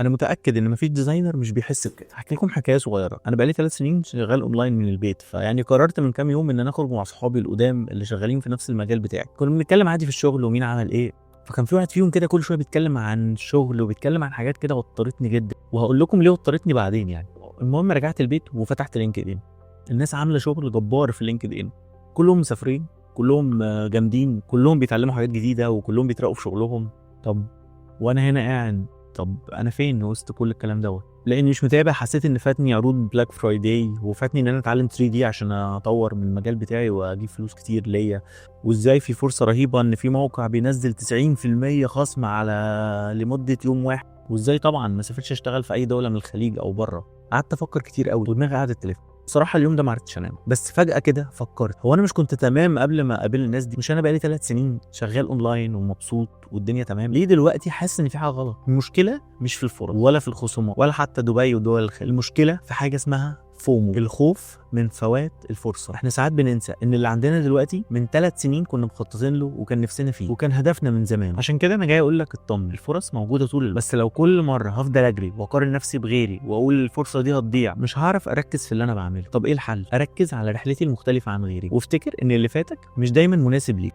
انا متاكد ان مفيش ديزاينر مش بيحس بكده. هحكي لكم حكايه صغيره. انا بقالي 3 سنين شغال اونلاين من البيت، فيعني قررت من كام يوم ان انا اخرج مع صحابي القدام اللي شغالين في نفس المجال بتاعي. كنا بنتكلم عادي في الشغل ومين عمل ايه، فكان في واحد فيهم كده كل شويه بيتكلم عن الشغل وبيتكلم عن حاجات كده وترتني جدا، وهقول لكم ليه وترتني بعدين يعني. المهم رجعت البيت وفتحت لينكد ان. الناس عامله شغل جبار في لينكد ان، كلهم مسافرين، كلهم جامدين، كلهم بيتعلموا حاجات جديده، وكلهم بيترقوا في شغلهم. طب وانا هنا قاعد، طب انا فين وسط كل الكلام دوت؟ لاني مش متابع. حسيت ان فاتني عروض بلاك فرايداي، وفاتني ان انا اتعلم 3 دي عشان اطور من المجال بتاعي واجيب فلوس كتير ليا. وازاي في فرصه رهيبه ان في موقع بينزل 90% خصم على لمده يوم واحد، وازاي طبعا ما سافرتش اشتغل في اي دوله من الخليج او بره. قعدت افكر كتير قوي ودماغي قعدت تلف. بصراحه اليوم ده ما عرفتش انام، بس فجاه كده فكرت، هو انا مش كنت تمام قبل ما اقابل الناس دي؟ مش انا بقالي 3 سنين شغال اونلاين ومبسوط والدنيا تمام؟ ليه دلوقتي حاسس ان في حاجه غلط؟ المشكله مش في الفرص ولا في الخصومات ولا حتى دبي ودول الخليج. المشكله في حاجه اسمها فومو، الخوف من فوات الفرصه. احنا ساعات بننسى ان اللي عندنا دلوقتي من 3 سنين كنا مخططين له وكان نفسنا فيه وكان هدفنا من زمان. عشان كده انا جاي اقول لك اطمن، الفرص موجوده طول الوقت، بس لو كل مره هفضل اجري واقارن نفسي بغيري واقول الفرصه دي هتضيع، مش هعرف اركز في اللي انا بعمله. طب ايه الحل؟ اركز على رحلتي المختلفه عن غيري، وافتكر ان اللي فاتك مش دايما مناسب ليك.